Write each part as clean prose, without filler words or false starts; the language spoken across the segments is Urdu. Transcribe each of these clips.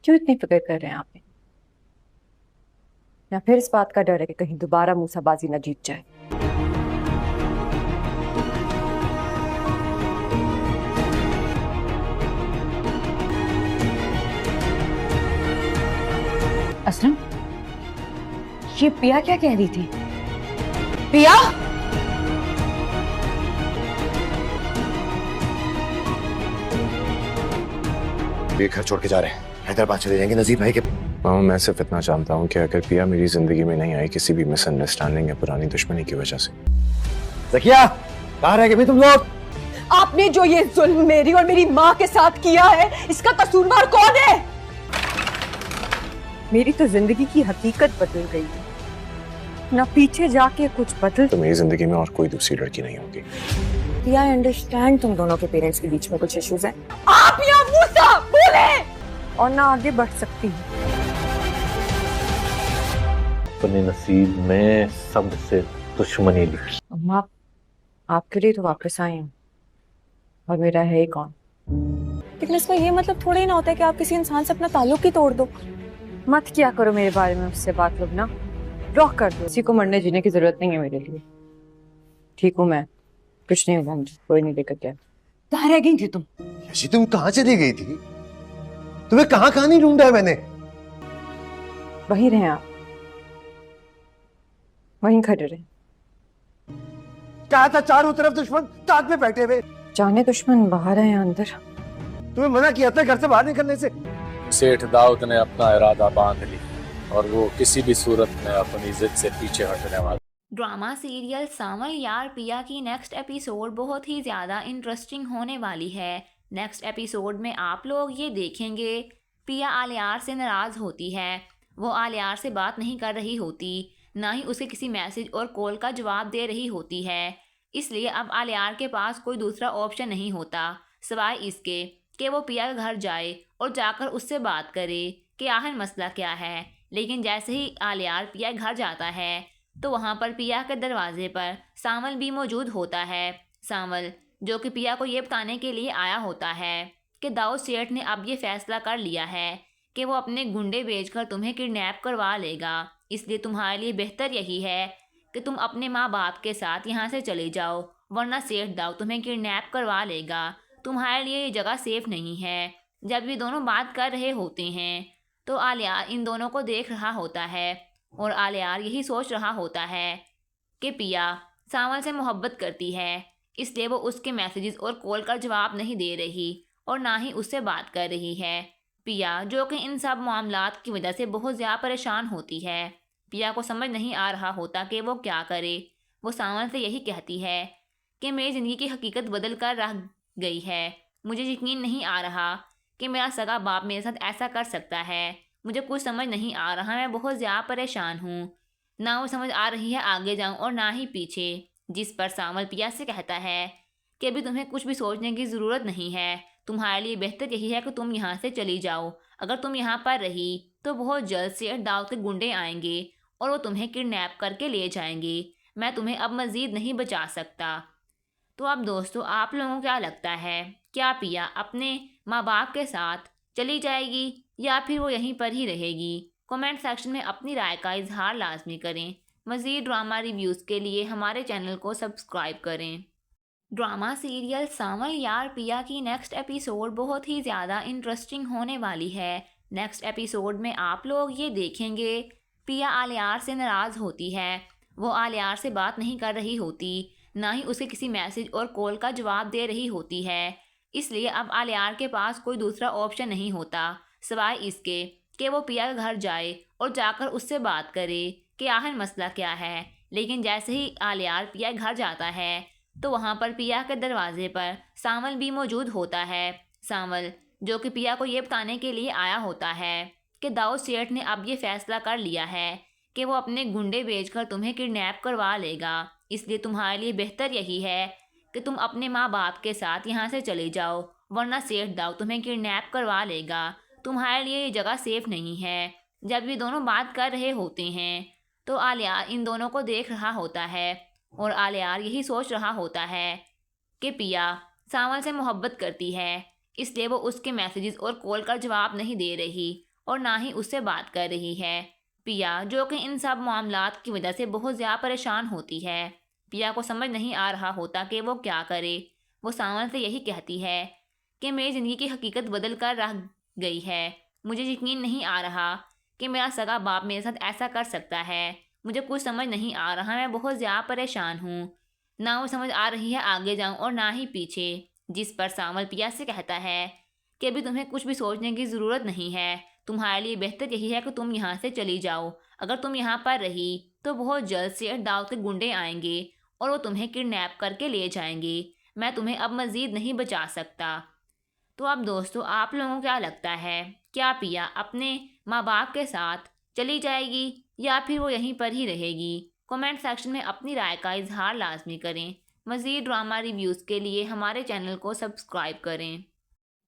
کیوں اتنی فکر کر رہے ہیں آپ؟ یا پھر اس بات کا ڈر ہے کہ کہیں دوبارہ موسیٰ بازی نہ جیت جائے؟ اسلم، یہ پیا کیا کہہ رہی تھی؟ پیا! یہ گھر چھوڑ کے جا رہے ہیں، حیدرآباد چلے جائیں گے نذیر بھائی کے۔ ماما میں صرف اتنا جانتا ہوں کہ اگر پیا میری زندگی میں نہیں آئی کسی بھی مس انڈرسٹینڈنگ یا پرانی دشمنی کی وجہ سے۔ ذکیہ کہاں رہ گئے تم لوگ؟ آپ نے جو یہ ظلم میری اور میری ماں کے ساتھ کیا ہے، اس کا قصوروار کون ہے؟ میری تو زندگی کی حقیقت بدل گئی ہے، نہ پیچھے جا کے کچھ بدل۔ تو میری زندگی میں اور کوئی دوسری لڑکی نہیں ہوگی۔ I understand تم دونوں کے پیرنٹس کے بیچ میں کچھ ایشوز ہیں، آپ یا موسیٰ بولیں، اور نہ آگے بڑھ سکتی ہوں۔ اپنے نصیب میں سب سے دشمنی لکھی۔ اماں آپ کے لیے تو واپس آئی ہوں، اور میرا ہے ہی کون؟ لیکن اس کا یہ مطلب تھوڑا ہی نہ ہوتا ہے کہ آپ کسی انسان سے اپنا تعلق ہی توڑ دو۔ مت کیا کرو میرے بارے میں اس سے بات لگنا، بلاک کر دو۔ کسی کو مرنے جینے کی ضرورت نہیں ہے میرے لیے، ٹھیک ہوں میں، کچھ نہیں ہوگا مجھے، کوئی نہیں لے کر گیا۔ کہاں رہ گئی تھی تم؟ یشی تم کہاں چلی گئی تھی؟ تمہیں کہاں کہاں نہیں ڈھونڈا ہے میں نے؟ وہیں رہیں آپ، وہیں کھڑے رہیں۔ کہا تھا چاروں طرف دشمن تاج میں بیٹھے ہوئے، جانے دشمن باہر ہیں یا اندر؟ تمہیں منع کیا تھا گھر سے باہر نکلنے سے۔ سیٹھ داؤد نے اپنا ارادہ باندھ لی اور وہ کسی بھی صورت میں اپنی ضد سے پیچھے ہٹنے والا۔ ڈرامہ سیریل سانول یار پیا کی نیکسٹ ایپیسوڈ بہت ہی زیادہ انٹرسٹنگ ہونے والی ہے۔ نیکسٹ ایپیسوڈ میں آپ لوگ یہ دیکھیں گے پیا آلیار سے ناراض ہوتی ہے، وہ آلیار سے بات نہیں کر رہی ہوتی، نہ ہی اسے کسی میسج اور کال کا جواب دے رہی ہوتی ہے۔ اس لیے اب آلیار کے پاس کوئی دوسرا آپشن نہیں ہوتا سوائے اس کے کہ وہ پیا کے گھر جائے اور جا کر اس سے بات کرے کہ آخر مسئلہ کیا ہے۔ لیکن جیسے ہی آلیار پیا کے گھر جاتا ہے تو وہاں پر پیا کے دروازے پر سانول بھی موجود ہوتا ہے۔ سانول جو کہ پیا کو یہ بتانے کے لیے آیا ہوتا ہے کہ داؤد سیٹھ نے اب یہ فیصلہ کر لیا ہے کہ وہ اپنے گنڈے بھیج کر تمہیں کڈنیپ کروا لے گا، اس لیے تمہارے لیے بہتر یہی ہے کہ تم اپنے ماں باپ کے ساتھ یہاں سے چلے جاؤ، ورنہ سیٹھ داؤد تمہیں کڈنیپ کروا لے گا، تمہارے لیے یہ جگہ سیف نہیں ہے۔ جب یہ دونوں بات کر رہے ہوتے ہیں تو آلیار ان دونوں کو دیکھ رہا ہوتا ہے اور آلیار یہی سوچ رہا ہوتا ہے کہ پیا سانول سے محبت کرتی ہے، اس لیے وہ اس کے میسیجز اور کال کا جواب نہیں دے رہی اور نہ ہی اس سے بات کر رہی ہے۔ پیا جو کہ ان سب معاملات کی وجہ سے بہت زیادہ پریشان ہوتی ہے، پیا کو سمجھ نہیں آ رہا ہوتا کہ وہ کیا کرے۔ وہ سانول سے یہی کہتی ہے کہ میری زندگی کی حقیقت بدل کر رہ گئی ہے، مجھے یقین نہیں آ رہا کہ میرا سگا باپ میرے ساتھ ایسا کر سکتا ہے، مجھے کچھ سمجھ نہیں آ رہا، میں بہت زیادہ پریشان ہوں، نہ وہ سمجھ آ رہی ہے آگے جاؤں اور نہ ہی پیچھے۔ جس پر سانول پیا سے کہتا ہے کہ ابھی تمہیں کچھ بھی سوچنے کی ضرورت نہیں ہے، تمہارے لیے بہتر یہی ہے کہ تم یہاں سے چلی جاؤ، اگر تم یہاں پر رہی تو بہت جلد سیٹھ داؤد کے گنڈے آئیں گے اور وہ تمہیں کڈنیپ کر کے لے جائیں گے، میں تمہیں اب مزید نہیں بچا سکتا۔ تو اب دوستو آپ لوگوں کو کیا لگتا ہے، کیا پیا اپنے ماں باپ کے ساتھ چلی جائے گی یا پھر وہ یہیں پر ہی رہے گی؟ کمنٹ سیکشن میں اپنی رائے کا اظہار لازمی کریں۔ مزید ڈرامہ ریویوز کے لیے ہمارے چینل کو سبسکرائب کریں۔ ڈرامہ سیریل سانول یار پیا کی نیکسٹ ایپیسوڈ بہت ہی زیادہ انٹرسٹنگ ہونے والی ہے۔ نیکسٹ ایپیسوڈ میں آپ لوگ یہ دیکھیں گے پیا آلیار سے ناراض ہوتی ہے، وہ آلیار سے بات نہیں کر رہی ہوتی، نہ ہی اسے کسی میسج اور کال کا جواب دے رہی ہوتی ہے۔ اس لیے اب آلیار کے پاس کوئی دوسرا آپشن نہیں ہوتا سوائے اس کے کہ وہ پیا کے گھر جائے اور جا کر اس سے بات کرے کہ آخر مسئلہ کیا ہے۔ لیکن جیسے ہی آلیار پیا کے گھر جاتا ہے تو وہاں پر پیا کے دروازے پر سانول بھی موجود ہوتا ہے۔ سانول جو کہ پیا کو یہ بتانے کے لیے آیا ہوتا ہے کہ داؤد سیٹھ نے اب یہ فیصلہ کر لیا ہے کہ وہ اپنے گنڈے بھیج کر تمہیں کڈنیپ کروا لے گا، اس لیے تمہارے لیے بہتر یہی ہے کہ تم اپنے ماں باپ کے ساتھ یہاں سے چلے جاؤ، ورنہ سیٹھ داؤد تمہیں کڈنیپ کروا لے گا، تمہارے لیے یہ جگہ سیف نہیں ہے۔ جب یہ دونوں بات کر رہے ہوتے ہیں تو آلیار ان دونوں کو دیکھ رہا ہوتا ہے اور آلیار یہی سوچ رہا ہوتا ہے کہ پیا سانول سے محبت کرتی ہے، اس لیے وہ اس کے میسیجز اور کال کا جواب نہیں دے رہی اور نہ ہی اس سے بات کر رہی ہے۔ پیا جو کہ ان سب معاملات کی وجہ سے بہت زیادہ پریشان ہوتی ہے۔ پیا کو سمجھ نہیں آ رہا ہوتا کہ وہ کیا کرے۔ وہ سانول سے یہی کہتی ہے کہ میری زندگی کی حقیقت بدل کر رہ گئی ہے۔ مجھے یقین نہیں آ رہا کہ میرا سگا باپ میرے ساتھ ایسا کر سکتا ہے۔ مجھے کچھ سمجھ نہیں آ رہا، میں بہت زیادہ پریشان ہوں۔ نہ وہ سمجھ آ رہی ہے آگے جاؤں اور نہ ہی پیچھے، جس پر سانول پیا سے کہتا ہے کہ ابھی تمہیں کچھ بھی سوچنے کی ضرورت نہیں ہے۔ تمہارے لیے بہتر یہی ہے کہ تم یہاں سے چلی جاؤ۔ اگر تم یہاں پر رہی تو بہت جلد سے داؤد کے گنڈے آئیں گے اور وہ تمہیں کڈنیپ کر کے لے جائیں گے۔ میں تمہیں اب مزید نہیں بچا سکتا۔ تو اب دوستو آپ لوگوں کو کیا لگتا ہے، کیا پیا اپنے ماں باپ کے ساتھ چلی جائے گی یا پھر وہ یہیں پر ہی رہے گی؟ کمنٹ سیکشن میں اپنی رائے کا اظہار لازمی کریں۔ مزید ڈرامہ ریویوز کے لیے ہمارے چینل کو سبسکرائب کریں۔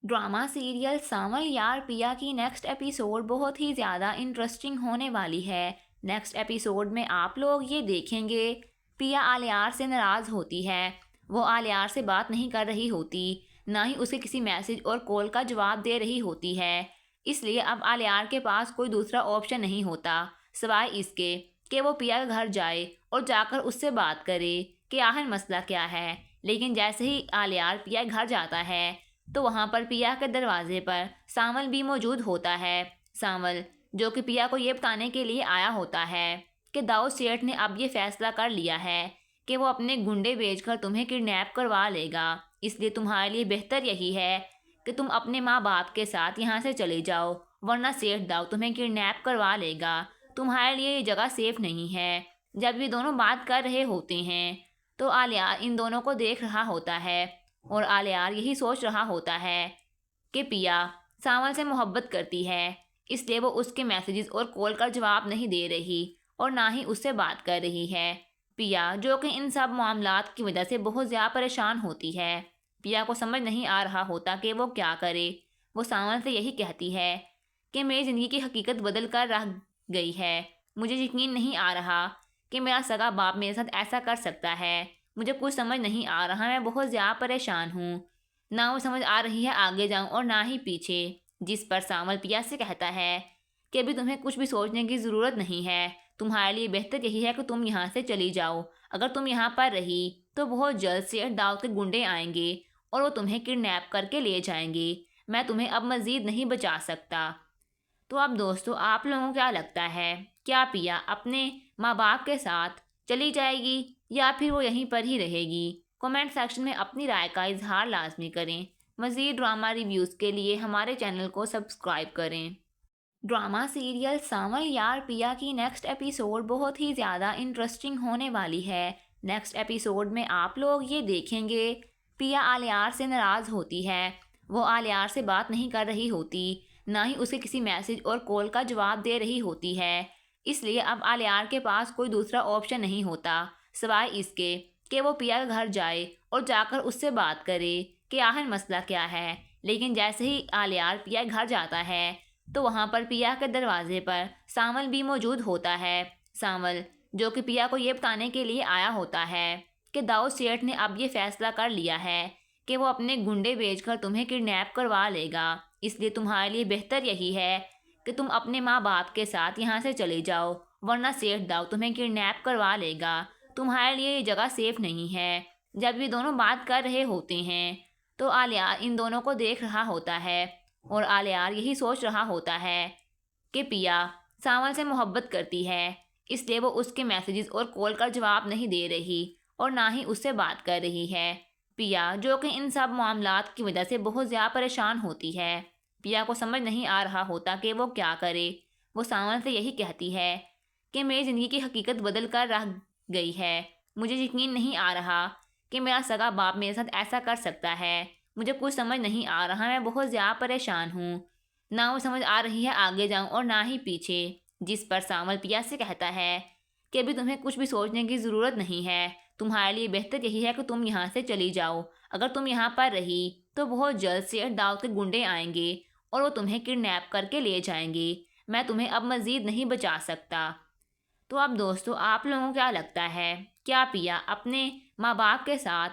ڈرامہ سیریل سانول یار پیا کی نیکسٹ ایپیسوڈ بہت ہی زیادہ انٹرسٹنگ ہونے والی ہے۔ نیکسٹ ایپیسوڈ میں آپ لوگ یہ دیکھیں گے پیا آلیار سے ناراض ہوتی ہے۔ وہ آلیار سے بات نہیں کر رہی ہوتی، نہ ہی اسے کسی میسج اور کال کا جواب دے رہی ہوتی ہے۔ اس لیے اب آلیار کے پاس کوئی دوسرا آپشن نہیں ہوتا سوائے اس کے کہ وہ پیا کے گھر جائے اور جا کر اس سے بات کرے کہ آخر مسئلہ کیا ہے۔ لیکن جیسے ہی آلیار پیا کے گھر جاتا ہے تو وہاں پر پیا کے دروازے پر سانول بھی موجود ہوتا ہے۔ سانول جو کہ پیا کو یہ بتانے کے لیے آیا ہوتا ہے کہ داؤد سیٹھ نے اب یہ فیصلہ کر لیا ہے کہ وہ اپنے گنڈے بھیج کر تمہیں کڈنیپ کروا لے گا، اس لیے تمہارے لیے بہتر یہی ہے کہ تم اپنے ماں باپ کے ساتھ یہاں سے چلے جاؤ، ورنہ سیٹھ داؤد تمہیں کڈنیپ کروا لے گا۔ تمہارے لیے یہ جگہ سیف نہیں ہے۔ جب یہ دونوں بات کر رہے ہوتے ہیں تو آلیار ان دونوں کو دیکھ رہا ہوتا ہے اور آلیار یہی سوچ رہا ہوتا ہے کہ پیا سانول سے محبت کرتی ہے، اس لیے وہ اس کے میسیجز اور کال کا جواب نہیں دے رہی اور نہ ہی اس سے بات کر رہی ہے۔ پیا جو کہ ان سب معاملات کی وجہ سے بہت زیادہ پریشان ہوتی ہے۔ پیا کو سمجھ نہیں آ رہا ہوتا کہ وہ کیا کرے۔ وہ سانول سے یہی کہتی ہے کہ میری زندگی کی حقیقت بدل کر رہ گئی ہے۔ مجھے یقین نہیں آ رہا کہ میرا سگا باپ میرے ساتھ ایسا کر سکتا ہے۔ مجھے کچھ سمجھ نہیں آ رہا، میں بہت زیادہ پریشان ہوں۔ نہ وہ سمجھ آ رہی ہے آگے جاؤں اور نہ ہی پیچھے، جس پر سانول پیا سے کہتا ہے کہ ابھی تمہیں کچھ بھی سوچنے کی ضرورت نہیں ہے۔ تمہارے لیے بہتر یہی ہے کہ تم یہاں سے چلی جاؤ۔ اگر تم یہاں پر رہی تو بہت جلد سے داؤد کے گنڈے آئیں گے اور وہ تمہیں کڈنیپ کر کے لے جائیں گے۔ میں تمہیں اب مزید نہیں بچا سکتا۔ تو اب دوستو آپ لوگوں کو کیا لگتا ہے، کیا پیا اپنے ماں باپ کے ساتھ چلی جائے گی یا پھر وہ یہیں پر ہی رہے گی؟ کمنٹ سیکشن میں اپنی رائے کا اظہار لازمی کریں۔ مزید ڈرامہ ریویوز کے لیے ہمارے چینل کو سبسکرائب کریں۔ ڈرامہ سیریل سانول یار پیا کی نیکسٹ ایپیسوڈ بہت ہی زیادہ انٹرسٹنگ ہونے والی ہے۔ نیکسٹ ایپیسوڈ میں آپ لوگ یہ دیکھیں گے پیا آلیار سے ناراض ہوتی ہے۔ وہ آلیار سے بات نہیں کر رہی ہوتی، نہ ہی اسے کسی میسج اور کال کا جواب دے رہی ہوتی ہے۔ اس لیے اب آلیار کے پاس کوئی دوسرا آپشن نہیں ہوتا سوائے اس کے کہ وہ پیا کے گھر جائے اور جا کر اس سے بات کرے کہ آخر مسئلہ کیا ہے۔ لیکن جیسے ہی آلیار پیا کے گھر جاتا ہے تو وہاں پر پیا کے دروازے پر سانول بھی موجود ہوتا ہے۔ سانول جو کہ پیا کو یہ بتانے کے لیے آیا ہوتا ہے کہ داؤد سیٹھ نے اب یہ فیصلہ کر لیا ہے کہ وہ اپنے گنڈے بھیج کر تمہیں کڈنیپ کروا لے گا، اس لیے تمہارے لیے بہتر یہی ہے کہ تم اپنے ماں باپ کے ساتھ یہاں سے چلے جاؤ، ورنہ سیٹھ داؤد تمہیں کڈنیپ کروا لے گا۔ تمہارے لیے یہ جگہ سیف نہیں ہے۔ جب یہ دونوں بات کر رہے ہوتے ہیں تو آلیار ان دونوں کو دیکھ رہا ہوتا ہے اور آلیار یہی سوچ رہا ہوتا ہے کہ پیا سانول سے محبت کرتی ہے، اس لیے وہ اس کے میسیجز اور کال کا جواب نہیں دے رہی اور نہ ہی اس سے بات کر رہی ہے۔ پیا جو کہ ان سب معاملات کی وجہ سے بہت زیادہ پریشان ہوتی ہے۔ پیا کو سمجھ نہیں آ رہا ہوتا کہ وہ کیا کرے۔ وہ سانول سے یہی کہتی ہے کہ میری زندگی کی حقیقت بدل کر رہ گئی ہے۔ مجھے یقین نہیں آ رہا کہ میرا سگا باپ میرے ساتھ ایسا کر سکتا ہے۔ مجھے کچھ سمجھ نہیں آ رہا، میں بہت زیادہ پریشان ہوں۔ نہ وہ سمجھ آ رہی ہے آگے جاؤں اور نہ ہی پیچھے، جس پر سانول پیا سے کہتا ہے کہ ابھی تمہیں کچھ بھی سوچنے کی ضرورت نہیں ہے۔ تمہارے لیے بہتر یہی ہے کہ تم یہاں سے چلی جاؤ۔ اگر تم یہاں پر رہی تو بہت جلد سے داؤد کے گنڈے آئیں گے اور وہ تمہیں کڈنیپ کر کے لے جائیں گے۔ میں تمہیں اب مزید نہیں بچا سکتا۔ تو اب دوستو آپ لوگوں کو کیا لگتا ہے، کیا پیا اپنے ماں باپ کے ساتھ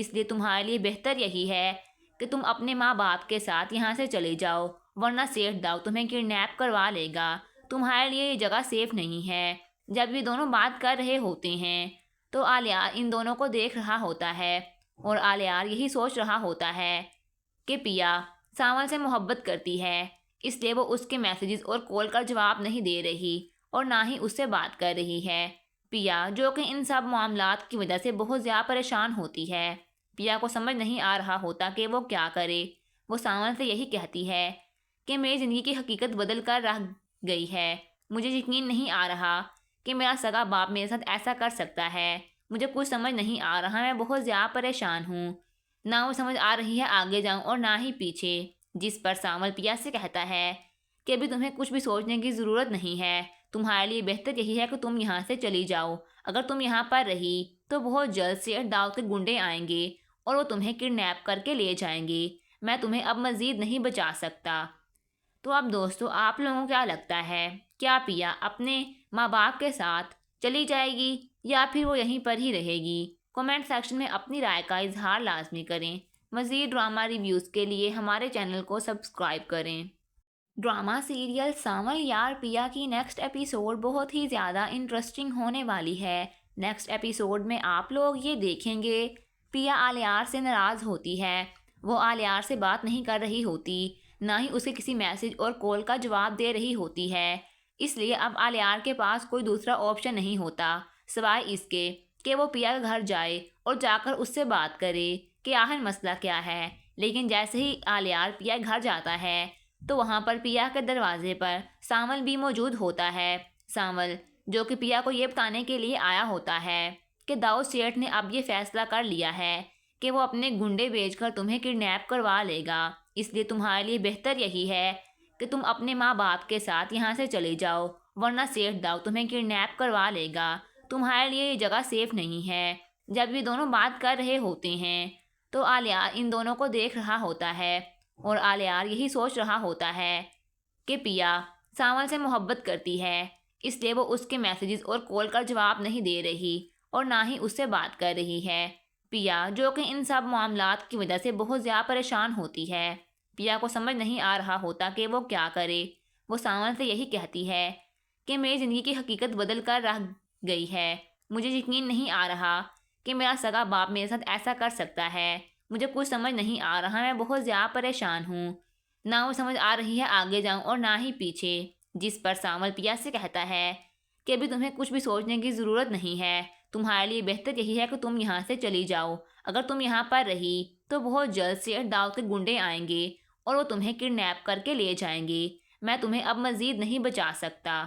اس لیے تمہارے لیے بہتر یہی ہے کہ تم اپنے ماں باپ کے ساتھ یہاں سے چلے جاؤ، ورنہ سیٹھ داؤ تمہیں کڈنیپ کروا لے گا۔ تمہارے لیے یہ جگہ سیف نہیں ہے۔ جب یہ دونوں بات کر رہے ہوتے ہیں تو آلیار ان دونوں کو دیکھ رہا ہوتا ہے اور آلیار یہی سوچ رہا ہوتا ہے کہ پیا ساول سے محبت کرتی ہے، اس لیے وہ اس کے میسیجز اور کال کا جواب نہیں دے رہی اور نہ ہی اس سے بات کر رہی ہے۔ پیا جو کہ ان سب معاملات کی وجہ سے بہت زیادہ پریشان ہوتی ہے۔ پیا کو سمجھ نہیں آ رہا ہوتا کہ وہ کیا کرے۔ وہ ساول سے یہی کہتی ہے کہ میری زندگی کی حقیقت بدل کر رہ گئی ہے۔ مجھے یقین نہیں آ رہا کہ میرا سگا باپ میرے ساتھ ایسا کر سکتا ہے۔ مجھے کچھ سمجھ نہیں آ رہا، میں بہت زیادہ پریشان ہوں۔ نہ وہ سمجھ آ رہی ہے آگے جاؤں اور نہ ہی پیچھے، جس پر ساول پیا سے کہتا ہے کہ ابھی تمہیں کچھ بھی سوچنے کی ضرورت نہیں ہے۔ تمہارے لیے بہتر یہی ہے کہ تم یہاں سے چلی جاؤ۔ اگر تم یہاں پر رہی تو بہت جلد سے داؤ کے گنڈے آئیں گے اور وہ تمہیں کڈنیپ کر کے لے جائیں گے۔ میں تمہیں اب مزید نہیں بچا سکتا۔ تو اب دوستو آپ لوگوں کو کیا لگتا ہے؟ کیا پیا اپنے ماں باپ کے ساتھ چلی جائے گی یا پھر وہ یہیں پر ہی رہے گی؟ کمنٹ سیکشن میں اپنی رائے کا اظہار لازمی کریں۔ مزید ڈرامہ ریویوز کے لیے ہمارے چینل کو سبسکرائب کریں۔ ڈرامہ سیریل ساول یار پیا کی نیکسٹ ایپیسوڈ بہت ہی زیادہ انٹرسٹنگ ہونے والی ہے۔ نیکسٹ ایپیسوڈ میں آپ لوگ یہ دیکھیں گے پیا آلیار سے ناراض ہوتی ہے۔ وہ آلیار سے بات نہیں کر رہی ہوتی، نہ ہی اسے کسی میسج اور کال کا جواب دے رہی ہوتی ہے۔ اس لیے اب آلیار کے پاس کوئی دوسرا آپشن نہیں ہوتا سوائے اس کے کہ وہ پیا کے گھر جائے اور جا کر اس سے بات کرے کہ آخر مسئلہ کیا ہے۔ لیکن جیسے ہی آلیار پیا کے گھر جاتا ہے تو وہاں پر پیا کے دروازے پر ساول بھی موجود ہوتا ہے۔ ساول جو کہ پیا کو یہ بتانے کے لیے آیا ہوتا ہے کہ داؤ سیٹھ نے اب یہ فیصلہ کر لیا ہے کہ وہ اپنے گنڈے بھیج کر تمہیں کڈنیپ کروا لے گا، اس لیے تمہارے لیے بہتر یہی ہے کہ تم اپنے ماں باپ کے ساتھ یہاں سے چلے جاؤ، ورنہ سیٹھ داؤ تمہیں کڈنیپ کروا لے گا۔ تمہارے لیے یہ جگہ سیف نہیں ہے۔ جب یہ دونوں بات کر رہے ہوتے ہیں تو آلیار ان دونوں کو دیکھ رہا ہوتا ہے اور آلیار یہی سوچ رہا ہوتا ہے کہ پیا ساول سے محبت کرتی ہے، اس لیے وہ اس کے میسیجز اور کال کا جواب نہیں دے رہی اور نہ ہی اس سے بات کر رہی ہے۔ پیا جو کہ ان سب معاملات کی وجہ سے بہت زیادہ پریشان ہوتی ہے۔ پیا کو سمجھ نہیں آ رہا ہوتا کہ وہ کیا کرے۔ وہ ساول سے یہی کہتی ہے کہ میری زندگی کی حقیقت بدل کر رہ گئی ہے۔ مجھے یقین نہیں آ رہا کہ میرا سگا باپ میرے ساتھ ایسا کر سکتا ہے۔ مجھے کچھ سمجھ نہیں آ رہا، میں بہت زیادہ پریشان ہوں۔ نہ وہ سمجھ آ رہی ہے آگے جاؤں اور نہ ہی پیچھے، جس پر ساول پیا سے کہتا ہے کہ ابھی تمہیں کچھ بھی سوچنے کی ضرورت نہیں ہے۔ تمہارے لیے بہتر یہی ہے کہ تم یہاں سے چلی جاؤ۔ اگر تم یہاں پر رہی تو بہت جلد سے داؤ کے گنڈے آئیں گے اور وہ تمہیں کڈنیپ کر کے لے جائیں گے۔ میں تمہیں اب مزید نہیں بچا سکتا۔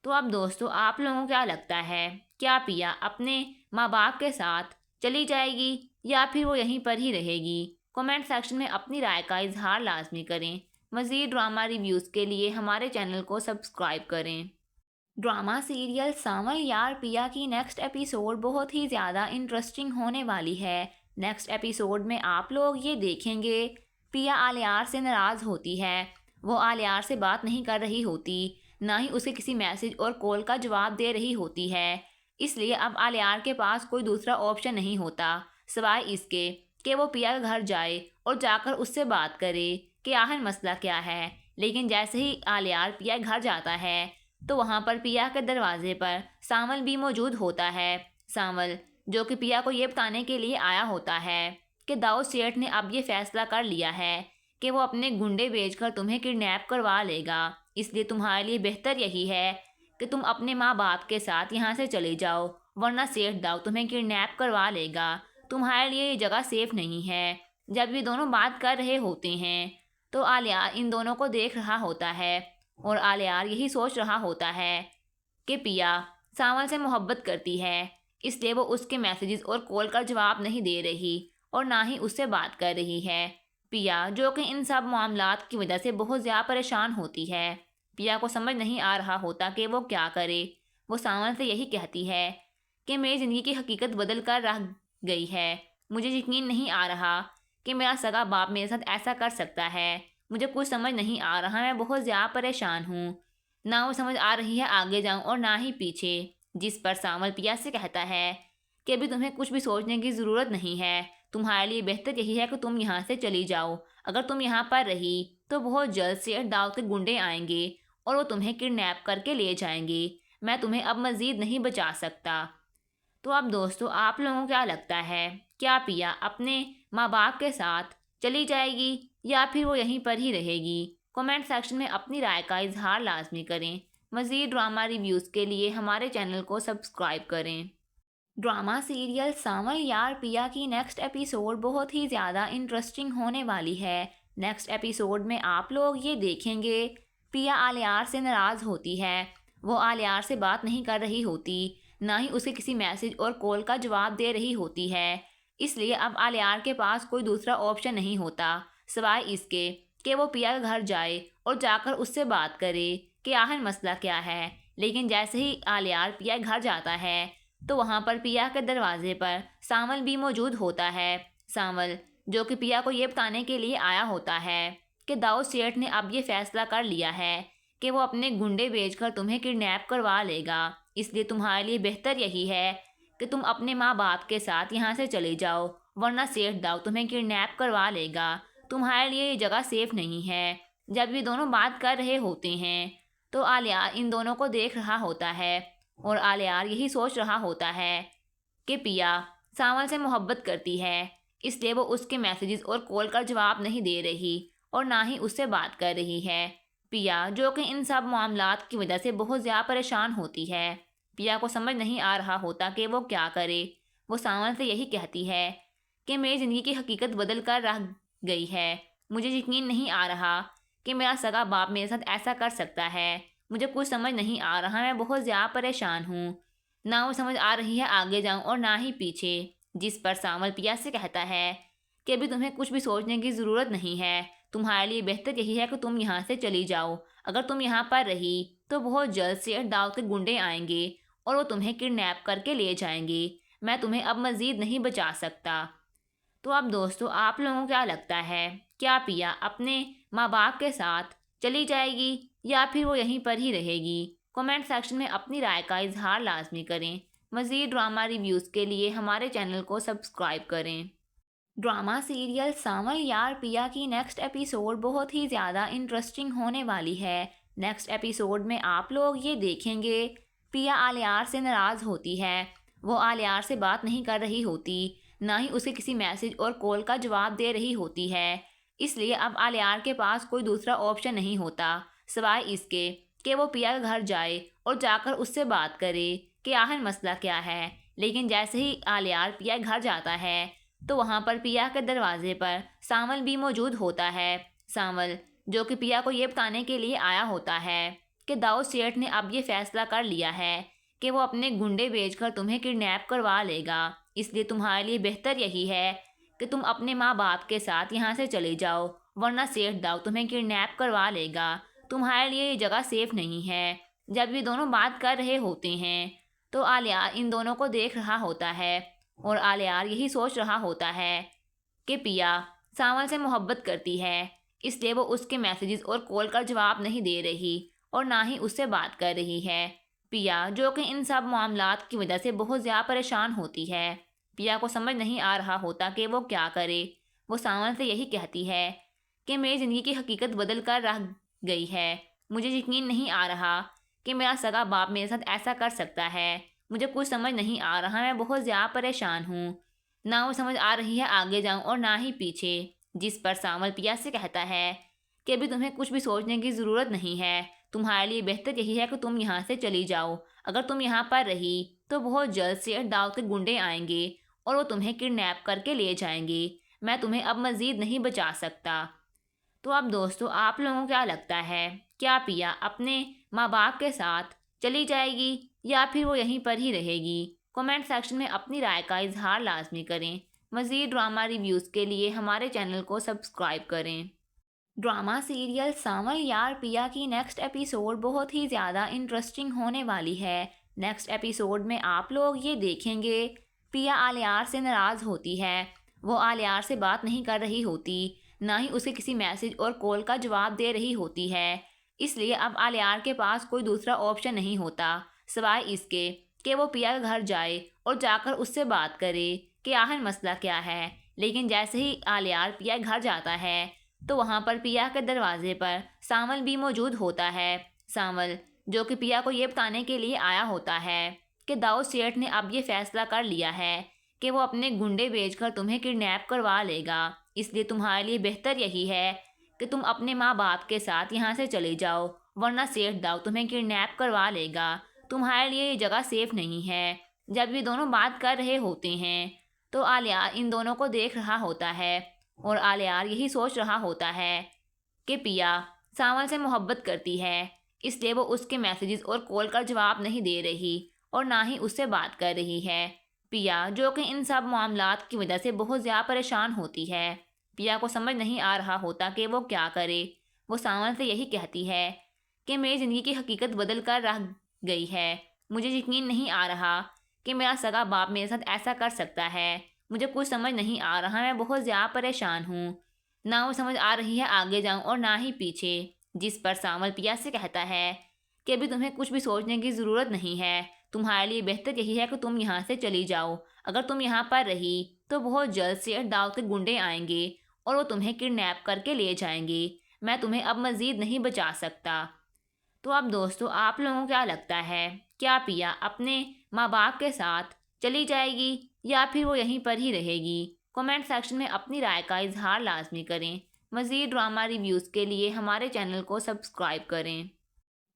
تو اب دوستو آپ لوگوں کو کیا لگتا ہے؟ کیا پیا اپنے ماں باپ کے ساتھ چلی جائے گی یا پھر وہ یہیں پر ہی رہے گی؟ کمنٹ سیکشن میں اپنی رائے کا اظہار لازمی کریں۔ مزید ڈرامہ ریویوز کے لیے ہمارے چینل کو سبسکرائب کریں۔ ڈرامہ سیریل ساول یار پیا کی نیکسٹ ایپیسوڈ بہت ہی زیادہ انٹرسٹنگ ہونے والی ہے۔ نیکسٹ ایپیسوڈ میں آپ لوگ یہ دیکھیں گے پیا آلیار سے ناراض ہوتی ہے۔ وہ آلیار سے بات نہیں کر رہی ہوتی، نہ ہی اسے کسی میسج اور کال کا جواب دے رہی ہوتی ہے۔ اس لیے اب آلیار کے پاس کوئی دوسرا آپشن نہیں ہوتا سوائے اس کے کہ وہ پیا کے گھر جائے اور جا کر اس سے بات کرے کہ آخر مسئلہ کیا ہے۔ لیکن جیسے ہی آلیار پیا کے گھر جاتا ہے تو وہاں پر پیا کے دروازے پر ساول بھی موجود ہوتا ہے۔ ساول جو کہ پیا کو یہ بتانے کے لیے آیا ہوتا ہے کہ داؤ سیٹھ نے اب یہ فیصلہ کر لیا ہے کہ وہ اپنے گنڈے بھیج کر تمہیں کڈنیپ کروا لے گا، اس لیے تمہارے لیے بہتر یہی ہے کہ تم اپنے ماں باپ کے ساتھ یہاں سے چلے جاؤ، ورنہ سیٹھ داؤ تمہیں کڈنیپ کروا لے گا۔ تمہارے لیے یہ جگہ سیف نہیں ہے۔ جب یہ دونوں بات کر رہے ہوتے ہیں تو آلیار ان دونوں کو دیکھ رہا ہوتا ہے اور آلیار یہی سوچ رہا ہوتا ہے کہ پیا ساول سے محبت کرتی ہے، اس لیے وہ اس کے میسیجز اور کال کا جواب نہیں دے رہی اور نہ ہی اس سے بات کر رہی ہے۔ پیا جو کہ ان سب معاملات کی وجہ سے بہت زیادہ پریشان ہوتی ہے۔ پیا کو سمجھ نہیں آ رہا ہوتا کہ وہ کیا کرے۔ وہ ساول سے یہی کہتی ہے کہ میری زندگی کی حقیقت بدل کر رہ گئی ہے۔ مجھے یقین نہیں آ رہا کہ میرا سگا باپ میرے ساتھ ایسا کر سکتا ہے۔ مجھے کچھ سمجھ نہیں آ رہا، میں بہت زیادہ پریشان ہوں۔ نہ وہ سمجھ آ رہی ہے آگے جاؤں اور نہ ہی پیچھے، جس پر ساول پیا سے کہتا ہے کہ ابھی تمہیں کچھ بھی سوچنے کی ضرورت نہیں ہے۔ تمہارے لیے بہتر یہی ہے کہ تم یہاں سے چلی جاؤ. اگر تم یہاں پر رہی تو بہت جلد سیٹ داؤد کے گنڈے آئیں گے اور وہ تمہیں کڈنیپ کر کے لے جائیں گے. میں تمہیں اب مزید نہیں بچا سکتا. تو اب دوستو آپ لوگوں کو کیا لگتا ہے؟ کیا پیا اپنے ماں باپ کے ساتھ چلی جائے گی یا پھر وہ یہیں پر ہی رہے گی؟ کمنٹ سیکشن میں اپنی رائے کا اظہار لازمی کریں. مزید ڈرامہ ریویوز کے لیے ہمارے چینل کو سبسکرائب کریں. ڈرامہ سیریل سانول یار پیا کی نیکسٹ ایپیسوڈ بہت ہی زیادہ انٹرسٹنگ ہونے والی ہے. نیکسٹ ایپیسوڈ میں آپ لوگ یہ دیکھیں گے پیا آلیار سے ناراض ہوتی ہے. وہ آلیار سے بات نہیں کر رہی ہوتی، نہ ہی اسے کسی میسج اور کال کا جواب دے رہی ہوتی ہے. اس لیے اب آلیار کے پاس کوئی دوسرا آپشن نہیں ہوتا سوائے اس کے کہ وہ پیا کے گھر جائے اور جا کر اس سے بات کرے کہ آخر مسئلہ کیا ہے. لیکن جیسے ہی آلیار پیا کے گھر جاتا ہے تو وہاں پر پیا کے دروازے پر سانول بھی موجود ہوتا ہے. سانول جو کہ پیا کو یہ بتانے کے لیے آیا ہوتا ہے کہ داؤد سیٹھ نے اب یہ فیصلہ کر لیا ہے کہ وہ اپنے گنڈے بھیج کر تمہیں کڈنیپ کروا لے گا. اس لیے تمہارے لیے بہتر یہی ہے کہ تم اپنے ماں باپ کے ساتھ یہاں سے چلے جاؤ، ورنہ سیٹھ داؤد تمہیں کڈنیپ کروا لے گا. تمہارے لیے یہ جگہ سیف نہیں ہے. جب یہ دونوں بات کر رہے ہوتے ہیں تو آلیار ان دونوں کو دیکھ رہا ہوتا ہے اور آلیار یہی سوچ رہا ہوتا ہے کہ پیا سانول سے محبت کرتی ہے، اس لیے وہ اس کے میسیجز اور کال کا جواب نہیں دے رہی اور نہ ہی اس سے بات کر رہی ہے. پیا جو کہ ان سب معاملات کی وجہ سے بہت زیادہ پریشان ہوتی ہے. پیا کو سمجھ نہیں آ رہا ہوتا کہ وہ کیا کرے. وہ سانول سے یہی کہتی ہے کہ میری زندگی کی حقیقت بدل کر رہ گئی ہے. مجھے یقین نہیں آ رہا کہ میرا سگا باپ میرے ساتھ ایسا کر سکتا ہے. مجھے کچھ سمجھ نہیں آ رہا، میں بہت زیادہ پریشان ہوں. نہ وہ سمجھ آ رہی ہے آگے جاؤں اور نہ ہی پیچھے. جس پر سانول پیا سے کہتا ہے کہ ابھی تمہیں کچھ بھی سوچنے کی ضرورت نہیں ہے. تمہارے لیے بہتر یہی ہے کہ تم یہاں سے چلی جاؤ. اگر تم یہاں پر رہی تو بہت جلد سیٹھ داؤد کے گنڈے آئیں گے اور وہ تمہیں کڈنیپ کر کے لے جائیں گے. میں تمہیں اب مزید نہیں بچا سکتا. تو اب دوستو آپ لوگوں کو کیا لگتا ہے؟ کیا پیا اپنے ماں باپ کے ساتھ چلی جائے گی یا پھر وہ یہیں پر ہی رہے گی؟ کمنٹ سیکشن میں اپنی رائے کا اظہار لازمی کریں. مزید ڈرامہ ریویوز کے لیے ہمارے چینل کو سبسکرائب کریں. ڈرامہ سیریل سانول یار پیا کی نیکسٹ ایپیسوڈ بہت ہی زیادہ انٹرسٹنگ ہونے والی ہے. نیکسٹ ایپیسوڈ میں آپ لوگ یہ دیکھیں گے پیا آلیار سے ناراض ہوتی ہے. وہ آلیار سے بات نہیں کر رہی ہوتی، نہ ہی اسے کسی میسج اور کال کا جواب دے رہی ہوتی ہے. اس لیے اب آلیار کے پاس کوئی دوسرا آپشن نہیں ہوتا سوائے اس کے کہ وہ پیا کے گھر جائے اور جا کر اس سے بات کرے کہ آخر مسئلہ کیا ہے. لیکن جیسے ہی آلیار پیا کے گھر جاتا ہے تو وہاں پر پیا کے دروازے پر سانول بھی موجود ہوتا ہے. سانول جو کہ پیا کو یہ بتانے کے لیے آیا ہوتا ہے کہ داؤد سیٹھ نے اب یہ فیصلہ کر لیا ہے کہ وہ اپنے گنڈے بھیج کر تمہیں کڈنیپ کروا لے گا. اس لیے تمہارے لیے بہتر یہی ہے کہ تم اپنے ماں باپ کے ساتھ یہاں سے چلے جاؤ، ورنہ سیٹھ داؤد تمہیں کڈنیپ کروا لے گا. تمہارے لیے یہ جگہ سیف نہیں ہے. جب یہ دونوں بات کر رہے ہوتے ہیں تو آلیار ان دونوں کو دیکھ رہا ہوتا ہے اور آلیار یہی سوچ رہا ہوتا ہے کہ پیا سانول سے محبت کرتی ہے، اس لیے وہ اس کے میسیجز اور کال کا جواب نہیں دے رہی اور نہ ہی اس سے بات کر رہی ہے. پیا جو کہ ان سب معاملات کی وجہ سے بہت زیادہ پریشان ہوتی ہے. پیا کو سمجھ نہیں آ رہا ہوتا کہ وہ کیا کرے. وہ سانول سے یہی کہتی ہے کہ میری زندگی کی حقیقت بدل کر رہ گئی ہے. مجھے یقین نہیں آ رہا کہ میرا سگا باپ میرے ساتھ ایسا کر سکتا ہے. مجھے کچھ سمجھ نہیں آ رہا، میں بہت زیادہ پریشان ہوں. نہ وہ سمجھ آ رہی ہے آگے جاؤں اور نہ ہی پیچھے. جس پر سانول پیا سے کہتا ہے کہ ابھی تمہیں کچھ بھی سوچنے کی ضرورت نہیں ہے. تمہارے لیے بہتر یہی ہے کہ تم یہاں سے چلی جاؤ. اگر تم یہاں پر رہی تو بہت جلد سیٹھ داؤد کے گنڈے آئیں گے اور وہ تمہیں کڈنیپ کر کے لے جائیں گے. میں تمہیں اب مزید نہیں بچا سکتا. تو اب دوستو آپ لوگوں کو کیا لگتا ہے؟ کیا پیا اپنے ماں باپ کے ساتھ چلی جائے گی یا پھر وہ یہیں پر ہی رہے گی؟ کمنٹ سیکشن میں اپنی رائے کا اظہار لازمی کریں. مزید ڈرامہ ریویوز کے لیے ہمارے چینل کو سبسکرائب کریں. ڈرامہ سیریل سانول یار پیا کی نیکسٹ ایپیسوڈ بہت ہی زیادہ انٹرسٹنگ ہونے والی ہے. نیکسٹ ایپیسوڈ میں آپ لوگ یہ دیکھیں گے پیا آلیار سے ناراض ہوتی ہے. وہ آلیار سے بات نہیں کر رہی ہوتی، نہ ہی اسے کسی میسج اور کال کا جواب دے رہی ہوتی ہے. اس لیے اب آلیار کے پاس کوئی دوسرا آپشن نہیں ہوتا سوائے اس کے کہ وہ پیا کے گھر جائے اور جا کر اس سے بات کرے کہ آخر مسئلہ کیا ہے. لیکن جیسے ہی آلیار پیا گھر جاتا ہے تو وہاں پر پیا کے دروازے پر سامل بھی موجود ہوتا ہے۔ سامل جو کہ پیا کو یہ بتانے کے لیے آیا ہوتا ہے کہ داؤد سیٹھ نے اب یہ فیصلہ کر لیا ہے کہ وہ اپنے گنڈے بھیج کر تمہیں کڈنیپ کروا لے گا، اس لیے تمہارے لیے بہتر یہی ہے کہ تم اپنے ماں باپ کے ساتھ یہاں سے چلے جاؤ، ورنہ سیٹھ داؤد تمہیں کڈنیپ کروا لے گا، تمہارے لیے یہ جگہ سیف نہیں ہے۔ جب یہ دونوں بات کر رہے ہوتے ہیں تو آلیار ان دونوں کو دیکھ رہا ہوتا ہے اور آلیار یہی سوچ رہا ہوتا ہے کہ پیا سامل سے محبت کرتی ہے، اس لیے وہ اس کے میسیجز اور کال کا جواب نہیں دے رہی اور نہ ہی اس سے بات کر رہی ہے۔ پیا جو کہ ان سب معاملات کی وجہ سے بہت زیادہ پریشان ہوتی ہے، پیا کو سمجھ نہیں آ رہا ہوتا کہ وہ کیا کرے۔ وہ سامل سے یہی کہتی ہے کہ میری زندگی کی حقیقت بدل کر رہ گئی ہے، مجھے یقین نہیں آ رہا کہ میرا سگا باپ میرے ساتھ ایسا کر سکتا ہے، مجھے کچھ سمجھ نہیں آ رہا، میں بہت زیادہ پریشان ہوں، نہ وہ سمجھ آ رہی ہے آگے جاؤں اور نہ ہی پیچھے۔ جس پر سامل پیا سے کہتا ہے کہ ابھی تمہیں کچھ بھی سوچنے کی ضرورت نہیں ہے، تمہارے لیے بہتر یہی ہے کہ تم یہاں سے چلی جاؤ، اگر تم یہاں پر رہی تو بہت جلد سے داؤد کے گنڈے آئیں گے اور وہ تمہیں کڈنیپ کر کے لے جائیں گے، میں تمہیں اب مزید نہیں بچا سکتا۔ تو اب دوستو آپ لوگوں کو کیا لگتا ہے، کیا پیا اپنے ماں باپ کے ساتھ چلی جائے گی یا پھر وہ یہیں پر ہی رہے گی؟ کمنٹ سیکشن میں اپنی رائے کا اظہار لازمی کریں۔ مزید ڈرامہ ریویوز کے لیے ہمارے چینل کو سبسکرائب کریں۔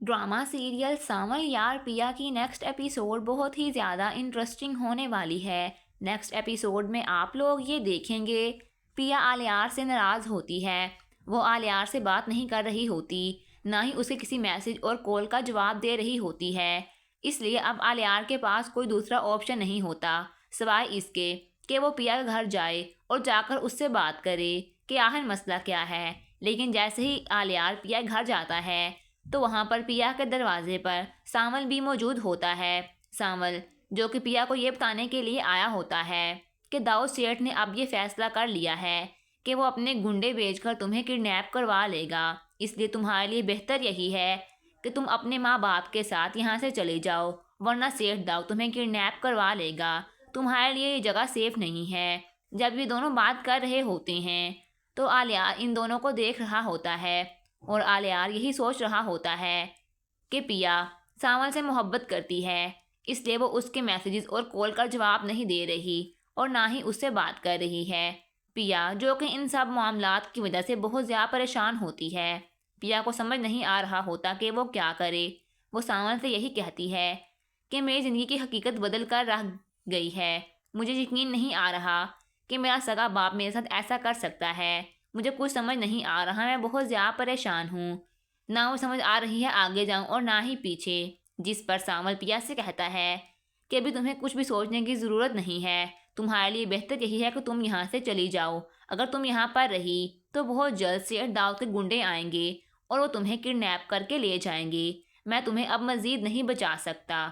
ڈرامہ سیریل سامل یار پیا کی نیکسٹ ایپیسوڈ بہت ہی زیادہ انٹرسٹنگ ہونے والی ہے۔ نیکسٹ ایپیسوڈ میں آپ لوگ یہ دیکھیں گے پیا آلیار سے ناراض ہوتی ہے، وہ آلیار سے بات نہیں کر رہی ہوتی، نہ ہی اسے کسی میسج اور کال کا جواب دے رہی ہوتی ہے، اس لیے اب آلیار کے پاس کوئی دوسرا آپشن نہیں ہوتا سوائے اس کے کہ وہ پیا کے گھر جائے اور جا کر اس سے بات کرے کہ آخر مسئلہ کیا ہے۔ لیکن جیسے ہی آلیار پیا کے گھر جاتا ہے تو وہاں پر پیا کے دروازے پر سامل بھی موجود ہوتا ہے۔ سامل جو کہ پیا کو یہ بتانے کے لیے آیا ہوتا ہے کہ داؤد سیٹھ نے اب یہ فیصلہ کر لیا ہے کہ وہ اپنے گنڈے بھیج کر تمہیں کڈنیپ کروا لے گا، اس لیے تمہارے لیے بہتر یہی ہے کہ تم اپنے ماں باپ کے ساتھ یہاں سے چلے جاؤ، ورنہ سیٹھ داؤد تمہیں کڈنیپ کروا لے گا، تمہارے لیے یہ جگہ سیف نہیں ہے۔ جب یہ دونوں بات کر رہے ہوتے ہیں تو آلیار ان دونوں کو دیکھ رہا ہوتا ہے اور آلیار یہی سوچ رہا ہوتا ہے کہ پیا سامل سے محبت کرتی ہے، اس لیے وہ اس کے میسیجز اور کال کا جواب نہیں دے رہی اور نہ ہی اس سے بات کر رہی ہے۔ پیا جو کہ ان سب معاملات کی وجہ سے بہت زیادہ پریشان ہوتی ہے، پیا کو سمجھ نہیں آ رہا ہوتا کہ وہ کیا کرے۔ وہ سامل سے یہی کہتی ہے کہ میری زندگی کی حقیقت بدل کر رہ گئی ہے، مجھے یقین نہیں آ رہا کہ میرا سگا باپ میرے ساتھ ایسا کر سکتا ہے، مجھے کچھ سمجھ نہیں آ رہا، میں بہت زیادہ پریشان ہوں، نہ وہ سمجھ آ رہی ہے آگے جاؤں اور نہ ہی پیچھے۔ جس پر سامل پیا سے کہتا ہے کہ ابھی تمہیں کچھ بھی سوچنے کی ضرورت نہیں ہے، تمہارے لیے بہتر یہی ہے کہ تم یہاں سے چلی جاؤ، اگر تم یہاں پر رہی تو بہت جلد سے داؤد کے گنڈے آئیں گے اور وہ تمہیں کڈنیپ کر کے لے جائیں گے، میں تمہیں اب مزید نہیں بچا سکتا۔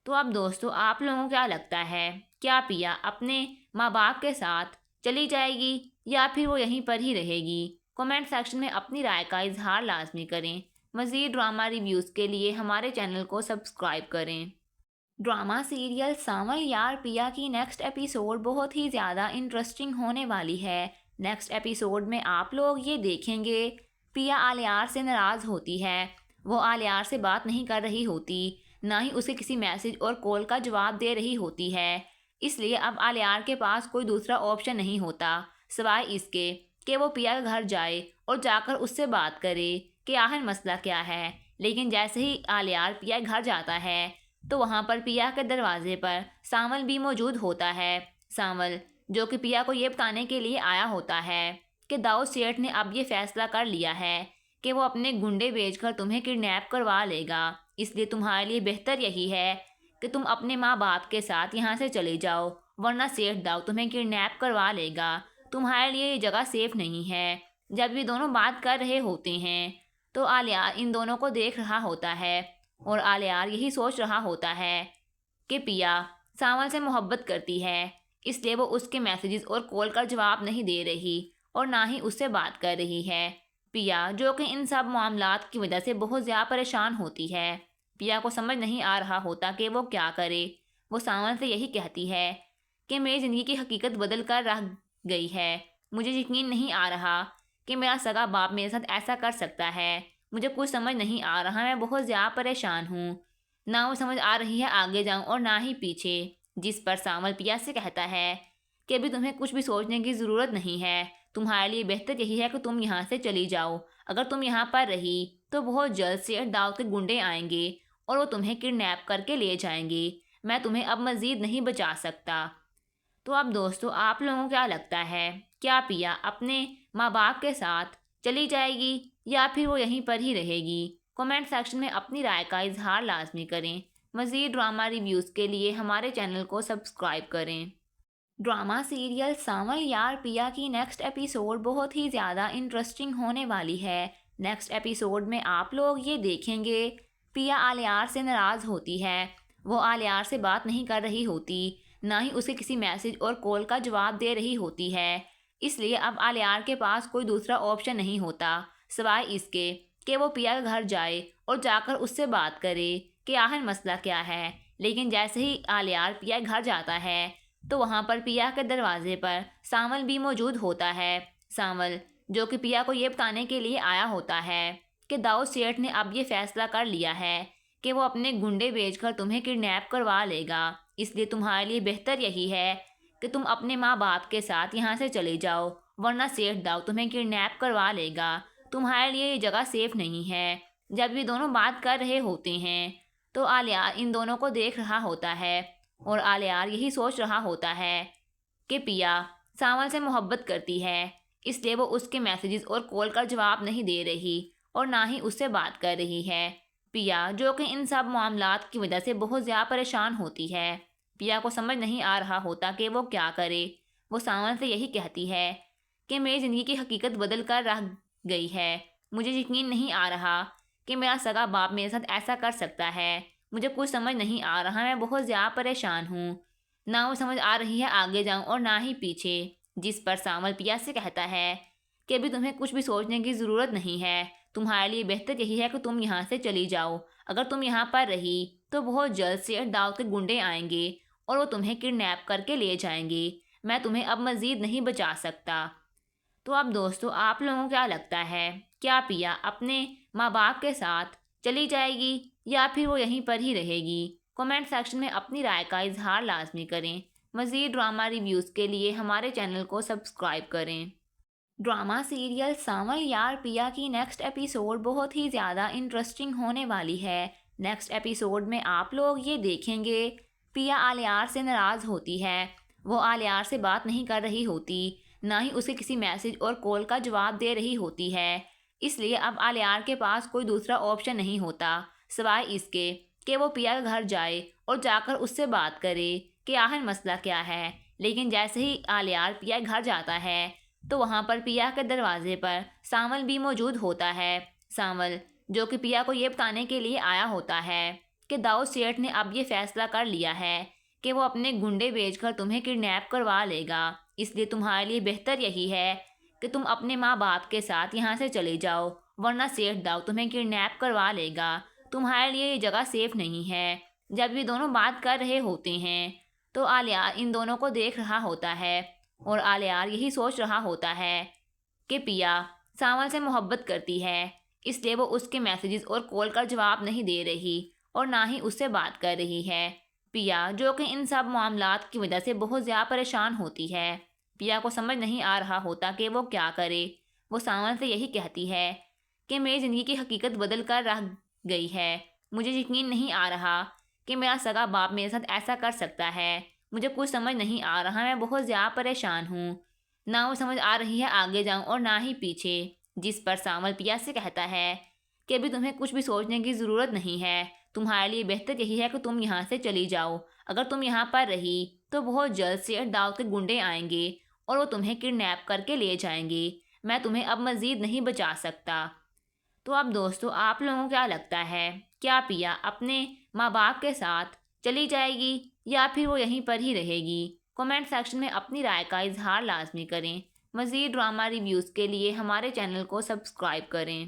تو اب دوستو آپ لوگوں کو کیا لگتا ہے، کیا پیا اپنے ماں باپ کے ساتھ چلی جائے گی یا پھر وہ یہیں پر ہی رہے گی؟ کمنٹ سیکشن میں اپنی رائے کا اظہار لازمی کریں۔ مزید ڈرامہ ریویوز کے لیے ہمارے چینل کو سبسکرائب کریں۔ ڈرامہ سیریل سامل یار پیا کی نیکسٹ ایپیسوڈ بہت ہی زیادہ انٹرسٹنگ ہونے والی ہے۔ نیکسٹ ایپیسوڈ میں آپ لوگ یہ دیکھیں گے پیا آلیار سے ناراض ہوتی ہے، وہ آلیار سے بات نہیں کر رہی ہوتی، نہ ہی اسے کسی میسج اور کال کا جواب دے رہی ہوتی ہے، اس لیے اب آلیار کے پاس کوئی دوسرا آپشن نہیں ہوتا سوائے اس کے کہ وہ پیا کے گھر جائے اور جا کر اس سے بات کرے کہ آخر مسئلہ کیا ہے۔ لیکن جیسے ہی آلیار پیا کے گھر جاتا ہے تو وہاں پر پیا کے دروازے پر سامل بھی موجود ہوتا ہے۔ سامل جو کہ پیا کو یہ بتانے کے لیے آیا ہوتا ہے کہ داؤد سیٹھ نے اب یہ فیصلہ کر لیا ہے کہ وہ اپنے گنڈے بھیج کر تمہیں کڈنیپ کروا لے گا، اس لیے تمہارے لیے بہتر یہی ہے کہ تم اپنے ماں باپ کے ساتھ یہاں سے چلے جاؤ، ورنہ سیٹھ داؤد تمہیں کڈنیپ کروا لے گا، تمہارے لیے یہ جگہ سیف نہیں ہے۔ جب یہ دونوں بات کر رہے ہوتے ہیں تو آلیار ان دونوں کو دیکھ رہا ہوتا ہے اور آلیار یہی سوچ رہا ہوتا ہے کہ پیا سامل سے محبت کرتی ہے، اس لیے وہ اس کے میسیجز اور کال کا جواب نہیں دے رہی اور نہ ہی اس سے بات کر رہی ہے۔ پیا جو کہ ان سب معاملات کی وجہ سے بہت زیادہ پریشان ہوتی ہے، پیا کو سمجھ نہیں آ رہا ہوتا کہ وہ کیا کرے۔ وہ سامل سے یہی کہتی ہے کہ میری زندگی کی حقیقت بدل کر رہ گئی ہے۔ مجھے یقین نہیں آ رہا کہ میرا سگا باپ میرے ساتھ ایسا کر سکتا ہے۔ مجھے کچھ سمجھ نہیں آ رہا، میں بہت زیادہ پریشان ہوں۔ نہ وہ سمجھ آ رہی ہے آگے جاؤں اور نہ ہی پیچھے، جس پر سامل پیا سے کہتا ہے کہ ابھی تمہیں کچھ بھی سوچنے کی ضرورت نہیں ہے، تمہارے لیے بہتر یہی ہے کہ تم یہاں سے چلی جاؤ۔ اگر تم یہاں پر رہی تو بہت جلد سے داؤد کے گنڈے آئیں گے اور وہ تمہیں کڈنیپ کر کے لے جائیں گے۔ میں تمہیں اب مزید نہیں بچا سکتا۔ تو اب دوستو، آپ لوگوں کو کیا لگتا ہے، کیا پیا اپنے ماں باپ کے ساتھ چلی جائے گی یا پھر وہ یہیں پر ہی رہے گی؟ کمنٹ سیکشن میں اپنی رائے کا اظہار لازمی کریں۔ مزید ڈرامہ ریویوز کے لیے ہمارے چینل کو سبسکرائب کریں۔ ڈرامہ سیریل سانول یار پیا کی نیکسٹ ایپیسوڈ بہت ہی زیادہ انٹرسٹنگ ہونے والی ہے۔ نیکسٹ ایپیسوڈ میں آپ لوگ یہ دیکھیں گے پیا آلیار سے ناراض ہوتی ہے۔ وہ آلیار سے بات نہیں کر رہی ہوتی، نہ ہی اسے کسی میسج اور کال کا جواب دے رہی ہوتی ہے۔ اس لیے اب آلیار کے پاس کوئی دوسرا آپشن نہیں ہوتا سوائے اس کے کہ وہ پیا کے گھر جائے اور جا کر اس سے بات کرے کہ آخر مسئلہ کیا ہے۔ لیکن جیسے ہی آلیار پیا کے گھر جاتا ہے تو وہاں پر پیا کے دروازے پر سانول بھی موجود ہوتا ہے۔ سانول جو کہ پیا کو یہ بتانے کے لیے آیا ہوتا ہے کہ داؤد سیٹھ نے اب یہ فیصلہ کر لیا ہے کہ وہ اپنے گنڈے بھیج کر تمہیں کڈنیپ کروا لے گا، اس لیے تمہارے لیے بہتر یہی ہے کہ تم اپنے ماں باپ کے ساتھ یہاں سے چلے جاؤ، ورنہ سیٹھ داؤد تمہیں کڈنیپ کروا لے گا، تمہارے لیے یہ جگہ سیف نہیں ہے۔ جب یہ دونوں بات کر رہے ہوتے ہیں تو آلیار ان دونوں کو دیکھ رہا ہوتا ہے اور آلیار یہی سوچ رہا ہوتا ہے کہ پیا سانول سے محبت کرتی ہے، اس لیے وہ اس کے میسیجز اور کال کا جواب نہیں دے رہی اور نہ ہی اس سے بات کر رہی ہے۔ پیا جو کہ ان سب معاملات کی وجہ سے بہت زیادہ پریشان ہوتی ہے۔ پیا کو سمجھ نہیں آ رہا ہوتا کہ وہ کیا کرے۔ وہ سانول سے یہی کہتی ہے کہ میری زندگی کی حقیقت بدل کر رہ گئی ہے۔ مجھے یقین نہیں آ رہا کہ میرا سگا باپ میرے ساتھ ایسا کر سکتا ہے۔ مجھے کچھ سمجھ نہیں آ رہا، میں بہت زیادہ پریشان ہوں۔ نہ وہ سمجھ آ رہی ہے آگے جاؤں اور نہ ہی پیچھے، جس پر سانول پیا سے کہتا ہے کہ ابھی تمہیں کچھ بھی سوچنے کی ضرورت نہیں ہے، تمہارے لیے بہتر یہی ہے کہ تم یہاں سے چلی جاؤ۔ اگر تم یہاں پر رہی تو بہت جلد سے داؤد کے گنڈے آئیں گے اور وہ تمہیں کڈنیپ کر کے لے جائیں گے۔ میں تمہیں اب مزید نہیں بچا سکتا۔ تو اب دوستو، آپ لوگوں کو کیا لگتا ہے، کیا پیا اپنے ماں باپ کے ساتھ چلی جائے گی یا پھر وہ یہیں پر ہی رہے گی؟ کمنٹ سیکشن میں اپنی رائے کا اظہار لازمی کریں۔ مزید ڈرامہ ریویوز کے لیے ہمارے چینل کو سبسکرائب کریں۔ ڈرامہ سیریل سانول یار پیا کی نیکسٹ ایپیسوڈ بہت ہی زیادہ انٹرسٹنگ ہونے والی ہے۔ نیکسٹ ایپیسوڈ میں آپ لوگ یہ دیکھیں گے پیا آلیار سے ناراض ہوتی ہے۔ وہ آلیار سے بات نہیں کر رہی ہوتی، نہ ہی اسے کسی میسج اور کال کا جواب دے رہی ہوتی ہے۔ اس لیے اب آلیار کے پاس کوئی دوسرا آپشن نہیں ہوتا سوائے اس کے کہ وہ پیا کے گھر جائے اور جا کر اس سے بات کرے کہ آخر مسئلہ کیا ہے۔ لیکن جیسے ہی آلیار پیا کے گھر جاتا ہے تو وہاں پر پیا کے دروازے پر سانول بھی موجود ہوتا ہے۔ سانول جو کہ پیا کو یہ بتانے کے لیے آیا ہوتا ہے کہ داؤد سیٹھ نے اب یہ فیصلہ کر لیا ہے کہ وہ اپنے گنڈے بھیج کر تمہیں کڈنیپ کروا لے گا، اس لیے تمہارے لیے بہتر یہی ہے کہ تم اپنے ماں باپ کے ساتھ یہاں سے چلے جاؤ، ورنہ سیٹھ داؤد تمہیں کڈنیپ کروا لے گا، تمہارے لیے یہ جگہ سیف نہیں ہے۔ جب یہ دونوں بات کر رہے ہوتے ہیں تو آلیار ان دونوں کو دیکھ رہا ہوتا ہے اور آلیار یہی سوچ رہا ہوتا ہے کہ پیا سانول سے محبت کرتی ہے، اس لیے وہ اس کے میسیجز اور کال کا جواب نہیں دے رہی اور نہ ہی اس سے بات کر رہی ہے۔ پیا جو کہ ان سب معاملات کی وجہ سے بہت زیادہ پریشان ہوتی ہے۔ پیا کو سمجھ نہیں آ رہا ہوتا کہ وہ کیا کرے۔ وہ سانول سے یہی کہتی ہے کہ میری زندگی کی حقیقت بدل کر رہ گئی ہے۔ مجھے یقین نہیں آ رہا کہ میرا سگا باپ میرے ساتھ ایسا کر سکتا ہے۔ مجھے کچھ سمجھ نہیں آ رہا، میں بہت زیادہ پریشان ہوں۔ نہ وہ سمجھ آ رہی ہے آگے جاؤں اور نہ ہی پیچھے، جس پر سانول پیا سے کہتا ہے کہ ابھی تمہیں کچھ بھی سوچنے کی ضرورت نہیں ہے، تمہارے لیے بہتر یہی ہے کہ تم یہاں سے چلی جاؤ۔ اگر تم یہاں پر رہی تو بہت جلد سے داؤد کے گنڈے آئیں گے اور وہ تمہیں کڈنیپ کر کے لے جائیں گے۔ میں تمہیں اب مزید نہیں بچا سکتا۔ تو اب دوستو، آپ لوگوں کو کیا لگتا ہے، کیا پیا اپنے ماں باپ کے ساتھ چلی جائے گی یا پھر وہ یہیں پر ہی رہے گی؟ کمنٹ سیکشن میں اپنی رائے کا اظہار لازمی کریں۔ مزید ڈرامہ ریویوز کے لیے ہمارے چینل کو سبسکرائب کریں۔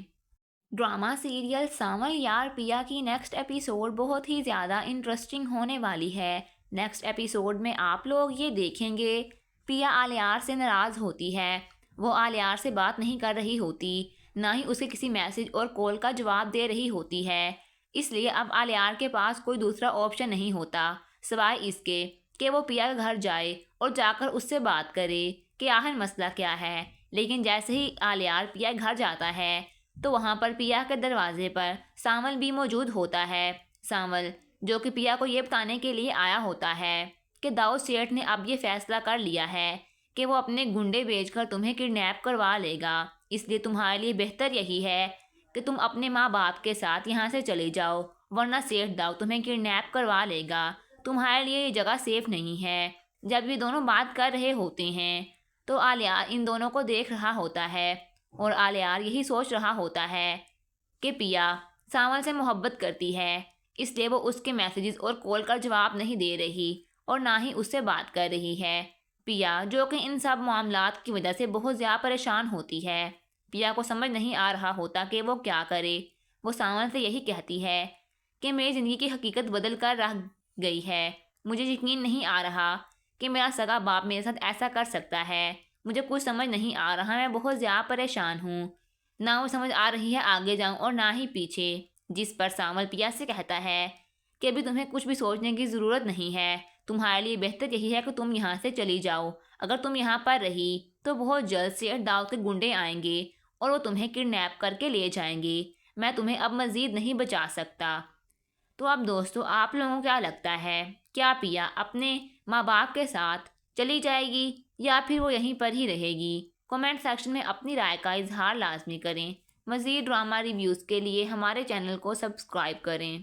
ڈرامہ سیریل سانول یار پیا کی نیکسٹ ایپیسوڈ بہت ہی زیادہ انٹرسٹنگ ہونے والی ہے۔ نیکسٹ ایپیسوڈ میں آپ لوگ یہ دیکھیں گے پیا آلیار سے ناراض ہوتی ہے. وہ آلیار سے بات نہیں کر رہی ہوتی، نہ ہی اسے کسی میسج اور کال کا جواب دے رہی ہوتی ہے. اس لیے اب آلیار کے پاس کوئی دوسرا آپشن نہیں ہوتا سوائے اس کے کہ وہ پیا کے گھر جائے اور جا کر اس سے بات کرے کہ آخر مسئلہ کیا ہے. لیکن جیسے ہی آلیار پیا کے گھر جاتا ہے تو وہاں پر پیا کے دروازے پر سامل بھی موجود ہوتا ہے. سامل جو کہ پیا کو یہ بتانے کے لیے آیا ہوتا ہے کہ داؤد سیٹھ نے اب یہ فیصلہ کر لیا ہے کہ وہ اپنے گنڈے بھیج کر تمہیں کڈنیپ کروا لے گا. اس لیے تمہارے لیے بہتر یہی ہے کہ تم اپنے ماں باپ کے ساتھ یہاں سے چلے جاؤ، ورنہ سیٹھ داؤد تمہیں کڈنیپ کروا لے گا. تمہارے لیے یہ جگہ سیف نہیں ہے. جب یہ دونوں بات کر رہے ہوتے ہیں تو آلیار ان دونوں کو دیکھ رہا ہوتا ہے اور آلیار یہی سوچ رہا ہوتا ہے کہ پیا سامل سے محبت کرتی ہے، اس لیے وہ اس کے میسیجز اور کال کا جواب نہیں دے رہی اور نہ ہی اس سے بات کر رہی ہے. پیا جو کہ ان سب معاملات کی وجہ سے بہت زیادہ پریشان ہوتی ہے. پیا کو سمجھ نہیں آ رہا ہوتا کہ وہ کیا کرے. وہ سامل سے یہی کہتی ہے کہ میری زندگی کی حقیقت بدل کر رہ گئی ہے. مجھے یقین نہیں آ رہا کہ میرا سگا باپ میرے ساتھ ایسا کر سکتا ہے. مجھے کچھ سمجھ نہیں آ رہا، میں بہت زیادہ پریشان ہوں. نہ وہ سمجھ آ رہی ہے آگے جاؤں اور نہ ہی پیچھے. جس پر سامل پیا سے کہتا ہے کہ ابھی تمہیں کچھ بھی سوچنے کی ضرورت نہیں ہے. تمہارے لیے بہتر یہی ہے کہ تم یہاں سے چلی جاؤ. اگر تم یہاں پر رہی تو بہت جلد سے داؤد کے گنڈے آئیں گے اور وہ تمہیں کڈنیپ کر کے لے جائیں گے. میں تمہیں اب مزید نہیں بچا سکتا. تو اب دوستو آپ لوگوں کو کیا لگتا ہے، کیا پیا اپنے ماں باپ کے ساتھ چلی جائے گی یا پھر وہ یہیں پر ہی رہے گی؟ کمنٹ سیکشن میں اپنی رائے کا اظہار لازمی کریں. مزید ڈرامہ ریویوز کے لیے ہمارے چینل کو سبسکرائب کریں.